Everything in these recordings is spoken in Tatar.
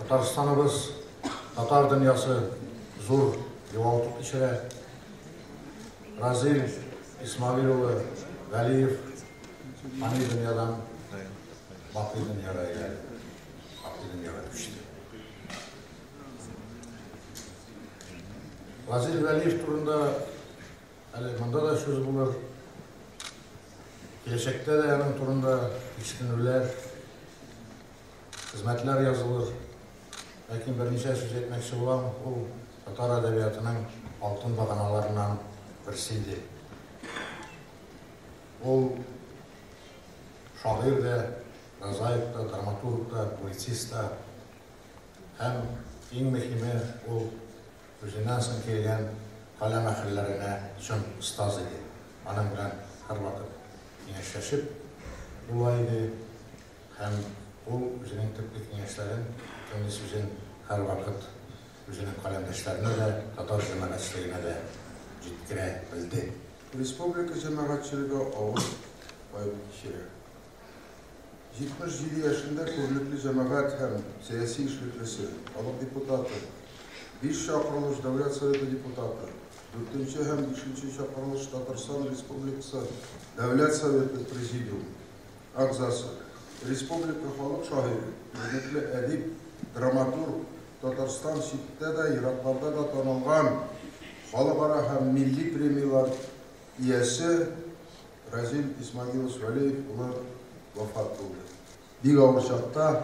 Татарстаныбыз, татар dünyası zor yoğaltık içine. Razil İsmailoğlu Vəliyev hani dünyadan bakı dünyaya geldi. Bakı dünyaya düştü. Razil Vəliyev turunda bunda da söz bulur. Gelecekte de yanın turunda iştinirler, hizmetler yazılır. Lakin bir neçə söz etmekçi olan bu Tatar edebiyatının altın bağanalarından birisiydi. O şair de, prozaik da, dramaturg da, publisist da hem en mühimi o özünden soň kelgen kalem ahillerine çün ustaz idi. Anın bilen her vakit kengäşleşip bulaydı. Hem o özünün tıbbi kengäşlerin kendisi için her vakit özünün kalemdeşlerine de Tatar cemaatçiliğine de jitkire bildi. Respublika cemaatçiliği ağır bayık kişiler. 77 yaşında körlüklü cemaat hem siyasi işliklisi, alıp deputatı, 5 şakırılış Devlet Sovyeti deputatı, 4. hem 3. şakırılış Tatarstan Respublikası Devlet Sovyeti Prezidium, Akzası, Respublika Halk Şahiri, hürmetli edip, dramaturg, Tatarstan şiddette de, Iraklarda da tanıngan, halkara hem milli premiyalar iyesi Razil İsmailovич Vəliyev ular vafat oldu. Bir ağır şartta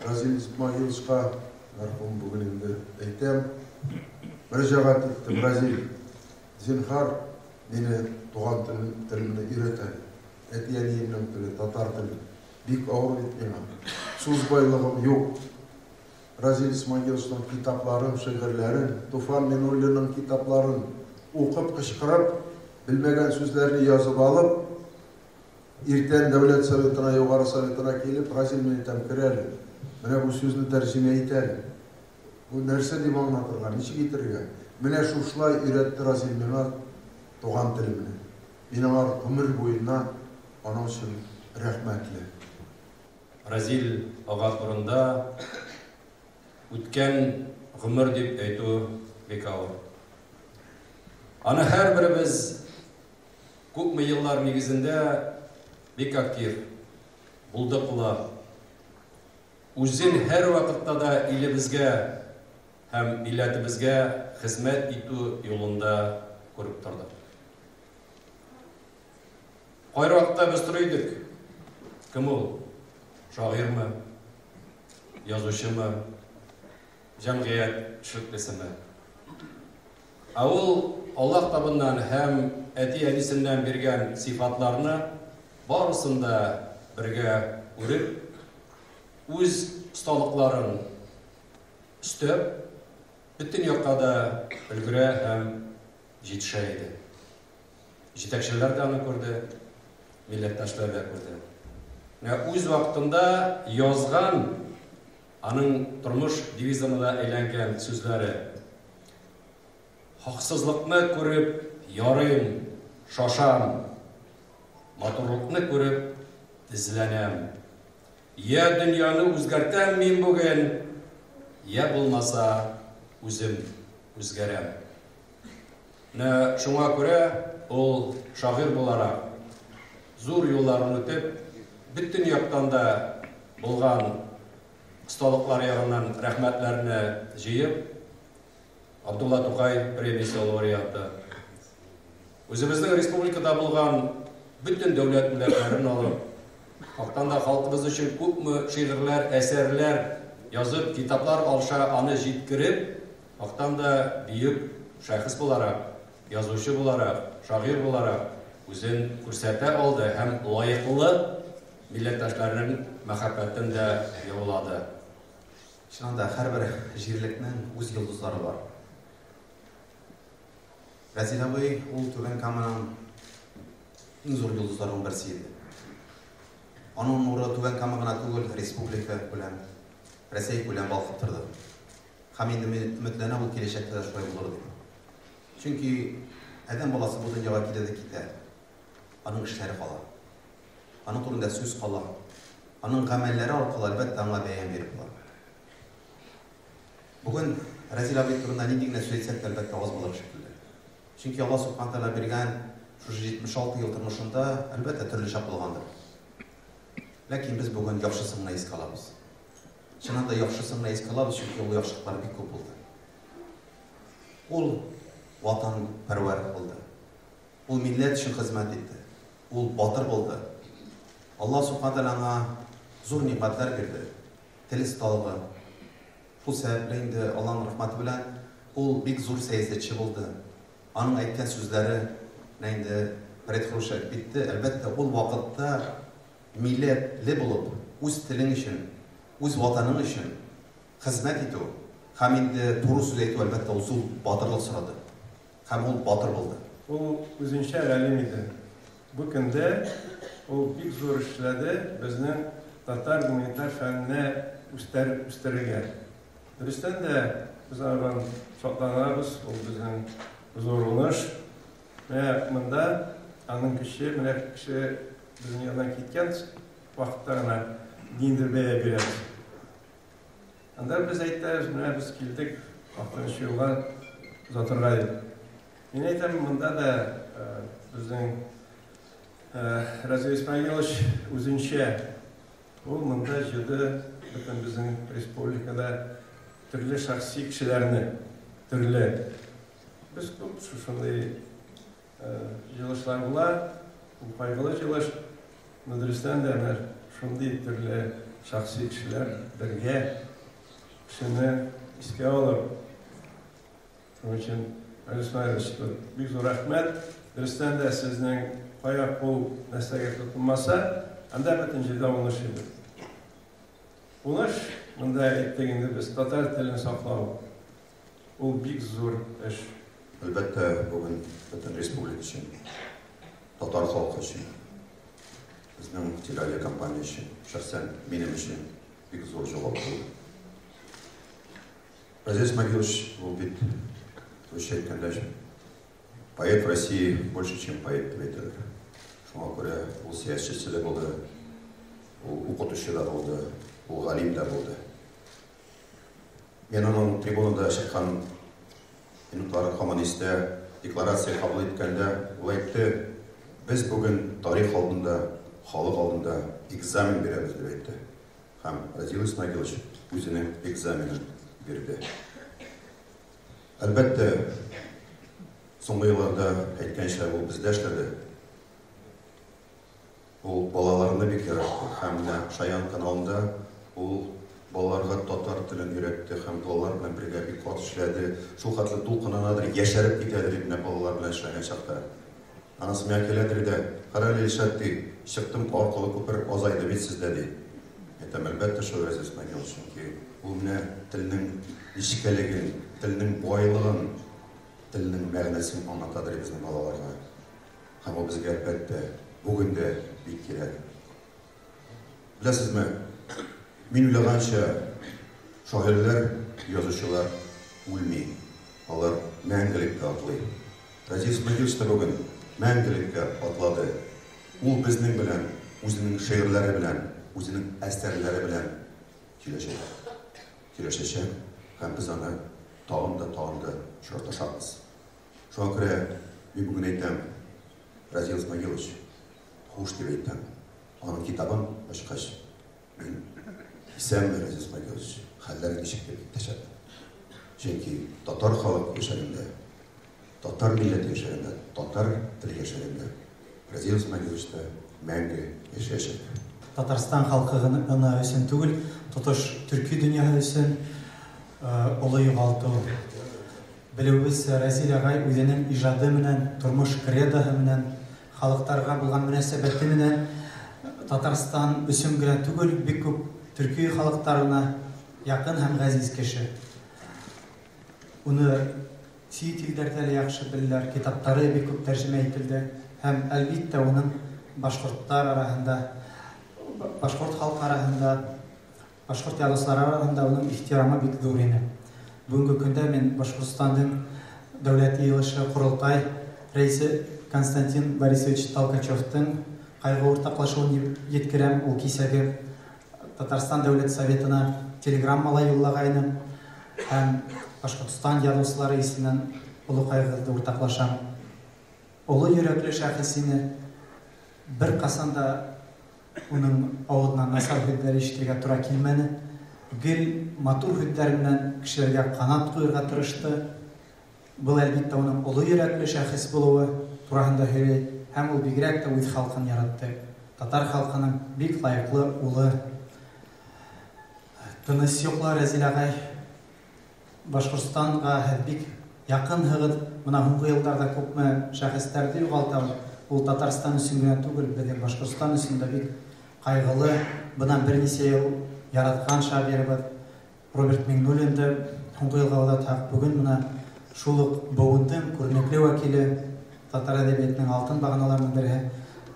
Razil İsmailovичқа merhum bugün indi eytem. Müracaat ettim, Razil, zinhar beni doğan tilimini öğretin. Etiyeniyenin tili, Tatar tili. Bir ağır etmeyim. Söz baylığım yok. Razil İsmailovич'ın kitapların, şiirlerin, Tufan Menurlu'nun kitapların okup kışkırıp, bilmegen sözlerini yazıp alıp, irten Devlet Sovyeti'ne, Yukarı Sovyeti'ne gelip, Razil meni temkireli. Mene bu sözünü tercüme eteli. Bu nerse deyip anlatırlar, niçin getirgen? Mene şuşlay üretti Razil meni doğan dilimini. Benim ömür boyuna onun için rahmetli. Razil ağa turunda o'tgan g'umr deb aytuv bek og'ir. Ana her birimiz ko'pmi yillar negizinde bek aktiv, bulduqli, o'zin her vaqtda da elimizga hem millatimizga xizmat etuv yo'lida ko'rib turdi. Qo'yroqda biz turaydik. Kim u? Shoirmi? Yozuvchimi? Jamiyat ishliklisimi? Avul Allah tabından hem eti-enisinden bergen sifatlarını barısında birge urib, o'z ustalıkların üstüp, bütün yoqada ulgura hem yetişeydi. Yetakchilar da onu ko'rdi, millatdoshlar da ko'rdi. O'z vaqtida yozgan anın turmuş divizionida aylangan so'zlari haqsızlıkni ko'rib yorim, shosham, motorlikni ko'rib izlanam. Ya dunyoni o'zgartam men bugun, ya bo'lmasa o'zim o'zgaram. Şuna ko'ra ol shoir bo'larak zo'r yo'llarni o'tib, bütün yoqdan da bo'lgan ustalıklar yağından rahmetlerini jiyib, Abdullah To'qay premiyasi laureatı. Özümüzün respublikada bo'lgan bütün devlet milletlerini alıp, vaqtdan da halkımız için ko'pmi şiirler, eserler yazıp, kitaplar alışa anı jitkirib, vaqtdan da büyük şahıs olarak, yazuvchi olarak, şair olarak o'zin ko'rsata oldi hem layıklı milletdaşlarının muhabbatini de yo'lladı. Şunda her bir jirlikning o'z yulduzlari var. Razil abi ul Tuven Kama'nın en zor yulduzlarının birisiydi. Onun nuru Tuven Kama'na tugul Respublika bilen, Rossiya bilen balqib turdi. Ham endi ümitlana bu kelajakda da shunday bo'ladi. Chunki adam bolasi bu dunyoga keladi ketadi. Onun ishlari qoladi. Onun turunda so'z qoladi. Onun amallari orqali albatta anga bayon berib qo'yadi. Бүген Разил абый турында нинди генә сөйләсәк, әлбәттә аз булыр шикелле. Чөнки Алла Субхана Тәгалә биргән шушы 76 ел тормышында әлбәттә төрлечә булгандыр. Ләкин без бүген яхшысын гына искә алабыз. Чыннан да яхшысын гына искә алабыз, чөнки ул яхшылыклар бик күп булды. Ул ватанпәрвәр булды. Ул милләт өчен хезмәт итте. Ул батыр булды. Алла Субхана Тәгалә аңа зур нимәтләр бирде. Тел осталыгы. Шул сәбәпле инде Алланың рәхмәте белән ул бик зур сәясәтче булды. Аның әйткән сүзләре инде предхрушев битте. Әлбәттә, ул вакытта милләтле булып, үз телең өчен, үз ватаның өчен хезмәт итү, һәм инде туры сүз әйтү әлбәттә ул зур батырлык сорады. Һәм ул батыр булды. Ул үзенчә галим иде. Бу көндә ул бик зур эшләде безнең татар гуманитар фәненә үстерергә. Дөрестән дә без аның шатланабыз, ул безнең зур уңыш. Монда аның кеше безнең яннан киткән вакытта гына диндер бәя бирәбез. Анда без әйтәбез, менә без килдек 60 елга озатырга дип. Мин әйтәм, монда да безнең Разил Исмәгыйлович үзенчә ул монда җыйды бөтен безнең республикада төрле шәхси кешеләрне, төрле. Без күп шушындай җыелышлар була, кайгылы җыелыш. Мәдрәсәдән дә шундый төрле шәхси кешеләр бергә кешене искә алып. Шуның өчен Разил Исмәгыйлович бик зур рәхмәт. Дөрестән дә сезнең кая кул нәрсәгә тотынмаса, анда бөтен җирдә уңыш иде. Уңыш, монда әйттегендә без татар телен саклау. Ул бик зур эш. Әлбәттә, бүген бөтен республика өчен, татар халкы өчен, безнең телерадиокомпания өчен, шәхсән минем өчен бик зур җавап булды. Разил Исмәгыйлович ул бит әйткәндә, поэт в России больше, чем поэт, дип әйтәләр. Шуңа күрә ул сәясәтче дә булды, ул укытучы да булды, ул галим да булды. Мен аның трибунада чыккан минутлары һаман истә, декларация кабул иткәндә ул әйтте, без бүген тарих алдында, халык алдында экзамен бирәбез дип әйтте. Һәм Разил Исмәгыйлович үзенең экзаменын бирде. Әлбәттә, соңгы елларда әйткәнчә ул бездә эшләде. Ул балаларны бик яратты. Һәм Шаян каналында ул балаларга татар телен өйрәтте һәм балалар белән бергә бик кат эшләде. Шул хәтле тулкынанадыр, яшәреп китәдер дип балалар белән эшләгән чакта. Анысы миңа киләдер дә, карале шәтти, чыктым аркылы күпер азайды бит сездә ди. Әйтәм, әлбәттә шул Разил Исмәгыйлович, чөнки ул менә телнең ничеклеген, телнең байлыгын, телнең мәгънәсен аңлатадыр безнең балаларга. Һәм ул безгә әлбәттә бүген дә бик кирәк. Беләсезме, мин уйлаганча, шагыйрьләр, язучылар үлми, алар мәңгелеккә атлый. Разил Исмәгыйлович та бүген мәңгелеккә атлады. Ул безнең белән, үзенең шигырьләре белән, үзенең әсәрләре белән килешәчәк, һәм без аны тагын да очратышабыз. Шуңа күрә мин бүген әйтәм, Разил Исмәгыйлович, хуш дип әйтәм. Аның китабын ачкач, мин исәнме Разил Исмәгыйлович, хәлләр ничек дип әйтәчәк. Чөнки татар халык яшәрендә, татар милләте яшәрендә, татар теле яшәрендә Разил Исмәгыйлович та мәңге яшәячәк. Татарстан халкы гына өчен түгел, тотыш төрки дөньясы өчен олы югалту. Белүбез, Разил агай үзенең иҗаты менән, тормыш кредоһы менән, халыктарга булган мөнәсәбәте менән Татарстан өчен генә түгел, бик күп төрки халыктарына якын һәм газиз кеше. Уны чит илләрдә яхшы беләләр, китаплары бик күп тәрҗемә ителде һәм әлбәттә уның башкортлар арасында, башкорт халкы арасында, башкорт язучылары арасында уның ихтирамы бик зур иде. Бүгенге көндә мин Башкортстанның дәүләт йыелышы Курултай рәисе Константин Борисович Толкачевтың кайгы уртаклашуын җиткерәм. Ул кисәге Татарстан Дәүләт Советына телеграммалар юллагайны. һәм Башкортстан язучылары исеннән олы кайгыда уртаклашам. Олы йөрәкле шәхесине бер касан да уның авызыннан насар һүзләр ишетергә туры килмәде. Гел матур һүзләр белән кешеләргә канат куярга тырышты. Бұл әлбиттә уның олы йөрәкле шәхес булуы турында һөйләй һәм ул бигрәк тә үз халкын яратты. Татар халкының бик лайыклы улы. Тыныс юклы Разил агай, Башкортстанга бик якынһыгыз. Менә һуңгы елларда күпме шәхестәрне югалтабыз. Ул Татарстан өчен генә түгел, безнең Башкортстан өчен дә бик кайгылы. Bundan берничә ел яраткан шагыйрыбыз Роберт Миңнуллинды һуңгы елга озатак. Бүген менә шул ук быуындың күренекле вәкиле, татар әдәбиятының алтын баганаларының бере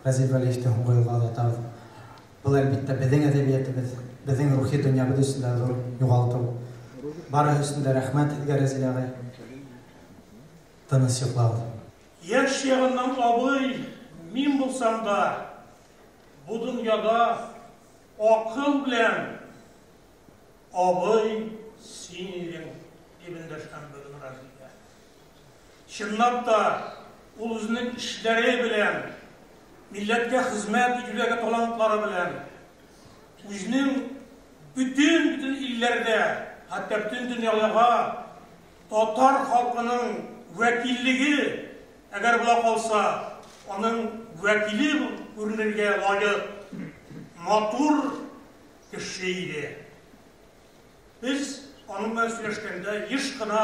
Разил Вәлиевте һуңгы елга озатабыз. Бұл әлбиттә безнең әдәбиятыбыз, безнең рухи дөньябыз өчен дә зур югалту. Барысы өчен дә рәхмәт сезгә, Разил агай. Тыныс йоклады. Яшь ягыннан абый, мин булсам да, бу дөньяда акыл белән абый син идең дип эндәшкән бүген Разилгә. Чынлап да ул үзенең эшләре белән, милләткә хезмәт итүдәге талантлары белән, үзенең bütün илләрдә, хәтта bütün дөньяга татар халкының вәкиллеге әгәр була калса, аның вәкиле күренергә лаек матур кеше иде. Biz onunla сөйләшкәндә еш кына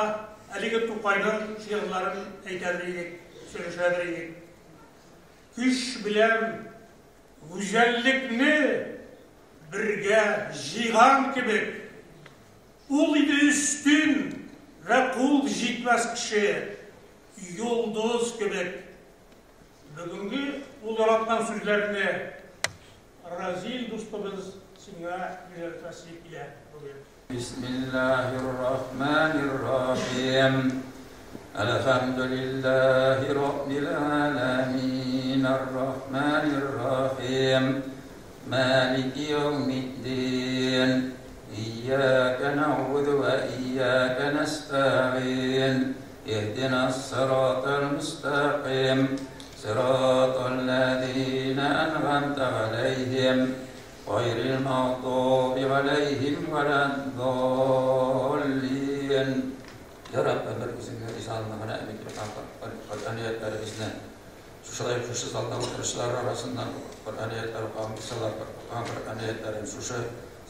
әлеге Тукайның шигырьләрен әйтәр идек, сөйләшәр идек. Көч белән гүзәллекне бергә җыйган кебек, ул иде өстен вә кул җитмәс кеше, йолдыз кебек. Бүгенге ул яраткан сүзләрне Разил дустыбыз сиңа җибәрәсе килә. بسم الله الرحمن الرحيم الحمد لله رب العالمين الرحمن الرحيم مالك يوم الدين إياك نعبد وإياك نستعين اهدنا الصراط المستقيم صراط الذين أنعمت عليهم غير المغضوب عليهم ولا الضالين. Ya Rabbi, bizimle lisanlarına emekli Kur'an ayetlerimizle şu şaşırtıcı zaldalıklar arasından Kur'an ayetleri kavmisalar, Kur'an ayetlerin şu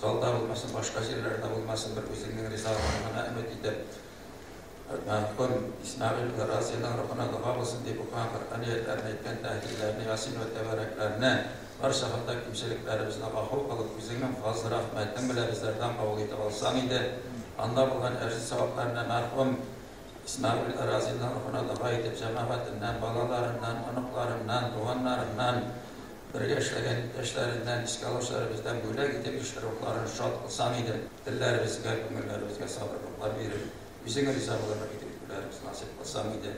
zalda olmasın, başka yerlerde olmasın bir bizimle lisanlarına emekli Mahkum İsmail ve Razi'nin ruhuna dua olsun diye bu Kur'an ayetlerine etken tahlillerini, Yasin ve tebareklerine barcha halda kimchiliklarimizni mahv qilib, o'zingning fazl rahmating bilan bizlardan qabul etib olsang edi. Anda bo'lgan ajr savoblarni marhum İsmail Arazi'nin ruhuna dua etib, jamoatidan, bolalaridan, onoqlaridan, tug'anlaridan, birga ishlagan yurtdoshlaridan, iskolovchilarimizdan bo'lak etib ruhlarini shod qilsang edi. Dillarimizga, ko'ngillarimizga sabr berib, o'zingga rizo bo'lib etib nasib qilsang edi.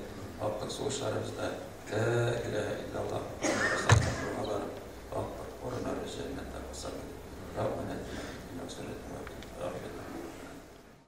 Ortiq so'zlarimizda la ilaha illalloh Orana Reşen'den de basalım. Rabbana